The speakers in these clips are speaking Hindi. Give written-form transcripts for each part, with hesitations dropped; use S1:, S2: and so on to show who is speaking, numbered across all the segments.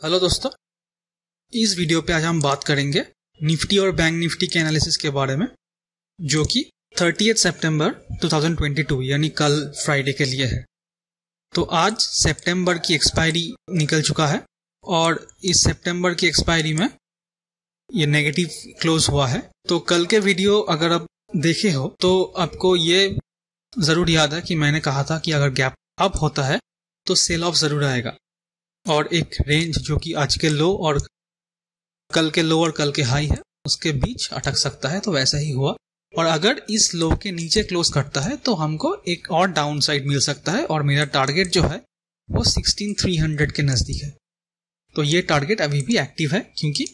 S1: हेलो दोस्तों, इस वीडियो पे आज हम बात करेंगे निफ्टी और बैंक निफ्टी के एनालिसिस के बारे में, जो कि 30 सितंबर 2022 यानी कल फ्राइडे के लिए है। तो आज सितंबर की एक्सपायरी निकल चुका है और इस सितंबर की एक्सपायरी में ये नेगेटिव क्लोज हुआ है। तो कल के वीडियो अगर आप देखे हो तो आपको ये जरूर याद है कि मैंने कहा था कि अगर गैप अप होता है तो सेल ऑफ जरूर आएगा और एक रेंज जो कि आज के लो और कल के लो और कल के हाई है उसके बीच अटक सकता है। तो वैसा ही हुआ और अगर इस लो के नीचे क्लोज करता है तो हमको एक और डाउन साइड मिल सकता है और मेरा टारगेट जो है वो 16300 के नजदीक है। तो ये टारगेट अभी भी एक्टिव है क्योंकि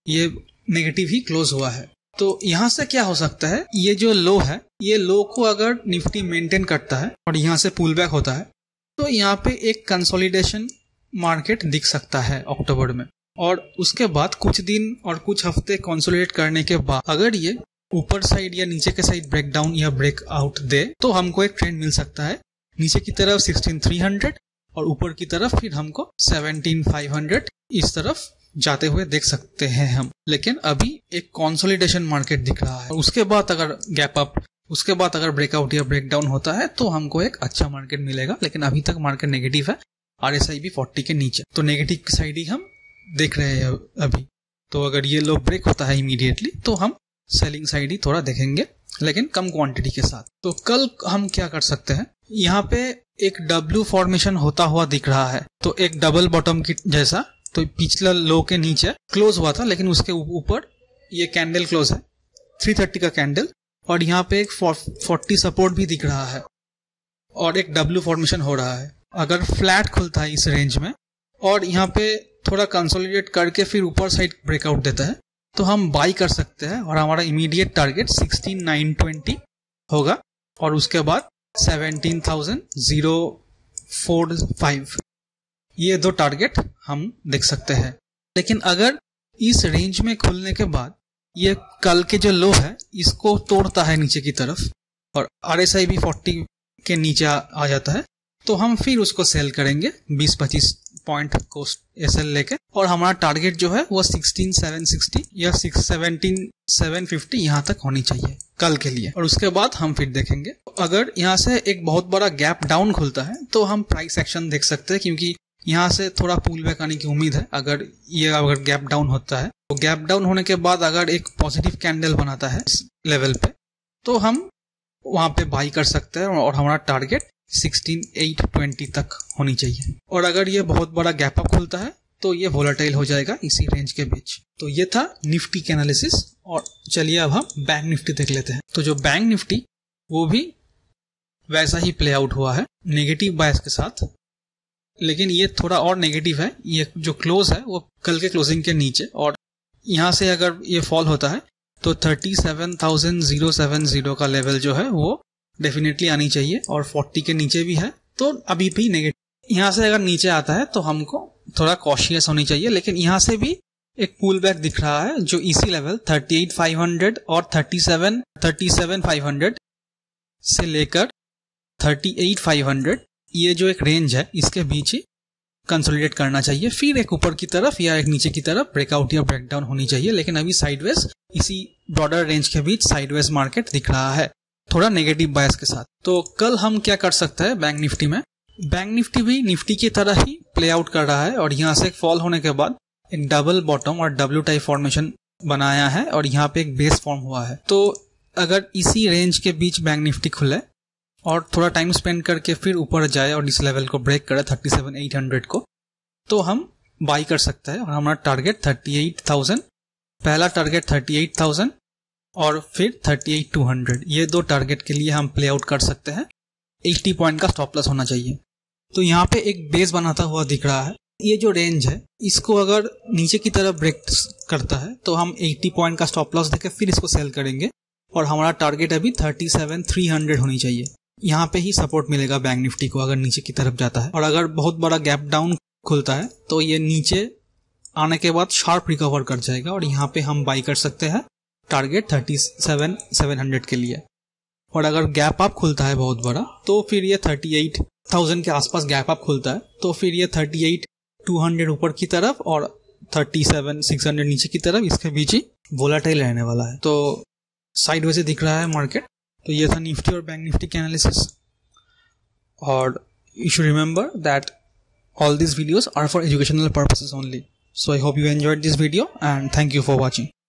S1: ये नेगेटिव ही क्लोज हुआ है। तो यहां से क्या हो सकता है, ये जो लो है ये लो को अगर निफ्टी मेंटेन करता है और यहां से पुल बैक होता है तो यहाँ पे एक कंसोलिडेशन मार्केट दिख सकता है अक्टूबर में, और उसके बाद कुछ दिन और कुछ हफ्ते कंसोलिडेट करने के बाद अगर ये ऊपर साइड या नीचे के साइड ब्रेक डाउन या ब्रेक आउट दे तो हमको एक ट्रेंड मिल सकता है नीचे की तरफ 16300 और ऊपर की तरफ फिर हमको 17500 इस तरफ जाते हुए देख सकते हैं हम। लेकिन अभी एक कंसोलिडेशन मार्केट दिख रहा है। उसके बाद अगर गैप अप, उसके बाद अगर ब्रेकआउट या ब्रेक डाउन होता है तो हमको एक अच्छा मार्केट मिलेगा। लेकिन अभी तक मार्केट नेगेटिव है, RSI भी 40 के नीचे, तो नेगेटिव की साइड ही हम देख रहे हैं अभी। तो अगर ये लो ब्रेक होता है इमीडिएटली तो हम सेलिंग साइड ही थोड़ा देखेंगे, लेकिन कम क्वांटिटी के साथ। तो कल हम क्या कर सकते हैं, यहाँ पे एक W फॉर्मेशन होता हुआ दिख रहा है, तो एक डबल बॉटम की जैसा। तो पिछला लो के नीचे क्लोज हुआ था लेकिन उसके ऊपर ये कैंडल क्लोज है 330 का कैंडल, और यहाँ पे एक 40 सपोर्ट भी दिख रहा है और एक W फॉर्मेशन हो रहा है। अगर फ्लैट खुलता है इस रेंज में और यहाँ पे थोड़ा कंसोलिडेट करके फिर ऊपर साइड ब्रेकआउट देता है तो हम बाई कर सकते हैं और हमारा इमीडिएट टारगेट 16920 होगा और उसके बाद 17045 ये दो टारगेट हम देख सकते हैं। लेकिन अगर इस रेंज में खुलने के बाद ये कल के जो लो है इसको तोड़ता है नीचे की तरफ और RSI भी 40 के नीचे आ जाता है तो हम फिर उसको सेल करेंगे 20-25 पॉइंट को एसएल लेके, और हमारा टारगेट जो है वो 16760 या 17750 यहाँ तक होनी चाहिए कल के लिए। और उसके बाद हम फिर देखेंगे अगर यहाँ से एक बहुत बड़ा गैप डाउन खुलता है तो हम प्राइस एक्शन देख सकते हैं, क्योंकि यहाँ से थोड़ा पुल बैक आने की उम्मीद है। अगर गैप डाउन होता है तो गैप डाउन होने के बाद अगर एक पॉजिटिव कैंडल बनाता है इस लेवल पे तो हम वहां पे बाई कर सकते हैं और हमारा टारगेट 16820 तक होनी चाहिए। और अगर ये बहुत बड़ा गैप अप खुलता है तो ये वोलेटाइल हो जाएगा इसी रेंज के बीच। तो ये था निफ्टी के एनालिसिस, और चलिए अब हम बैंक निफ्टी देख लेते हैं। तो जो बैंक निफ्टी वो भी वैसा ही प्ले आउट हुआ है नेगेटिव बायस के साथ, लेकिन ये थोड़ा और नेगेटिव है। ये जो क्लोज है वो कल के क्लोजिंग के नीचे, और यहाँ से अगर ये फॉल होता है तो 37070 का लेवल जो है वो डेफिनेटली आनी चाहिए और 40 के नीचे भी है तो अभी भी नेगेटिव। यहाँ से अगर नीचे आता है तो हमको थोड़ा कॉशियस होनी चाहिए। लेकिन यहाँ से भी एक पुल बैक दिख रहा है जो इसी लेवल 38500 और 37500 से लेकर 38500 ये जो एक रेंज है इसके बीच ही कंसोलिडेट करना चाहिए। फिर एक ऊपर की तरफ या एक नीचे की तरफ ब्रेकआउट या ब्रेकडाउन होनी चाहिए। लेकिन अभी साइडवेज इसी ब्रॉडर रेंज के बीच साइडवेज मार्केट दिख रहा है थोड़ा नेगेटिव बायस के साथ। तो कल हम क्या कर सकते हैं बैंक निफ्टी में, बैंक निफ्टी भी निफ्टी की तरह ही प्ले आउट कर रहा है और यहाँ से एक फॉल होने के बाद एक डबल बॉटम और W टाइप फॉर्मेशन बनाया है और यहाँ पे एक बेस फॉर्म हुआ है। तो अगर इसी रेंज के बीच बैंक निफ्टी खुले और थोड़ा टाइम स्पेंड करके फिर ऊपर जाए और इस लेवल को ब्रेक करे 37800 को, तो हम बाई कर सकते हैं और हमारा टारगेट 38000, पहला टारगेट 38000 और फिर 38200, ये दो टारगेट के लिए हम प्ले आउट कर सकते हैं। 80 पॉइंट का स्टॉप लॉस होना चाहिए। तो यहाँ पे एक बेस बनाता हुआ दिख रहा है। ये जो रेंज है इसको अगर नीचे की तरफ ब्रेक करता है तो हम 80 पॉइंट का स्टॉप लॉस देकर फिर इसको सेल करेंगे और हमारा टारगेट अभी 37300 होनी चाहिए। यहाँ पे ही सपोर्ट मिलेगा बैंक निफ्टी को अगर नीचे की तरफ जाता है। और अगर बहुत बड़ा गैप डाउन खुलता है तो ये नीचे आने के बाद शार्प रिकवर कर जाएगा और यहाँ पे हम बाई कर सकते हैं टारगेट 37700 के लिए। और अगर गैप अप खुलता है बहुत बड़ा तो फिर ये 38000 के आसपास गैप अप खुलता है तो फिर ये 200 ऊपर की तरफ और 37,600 नीचे की तरफ, इसके बीच ही वोलाटाइल रहने वाला है। तो साइड से दिख रहा है मार्केट। तो ये था निफ्टी और बैंक निफ्टी के एनालिसिस। और you should remember that all these videos are for educational purposes only. So I hope you enjoyed this video and thank you for watching.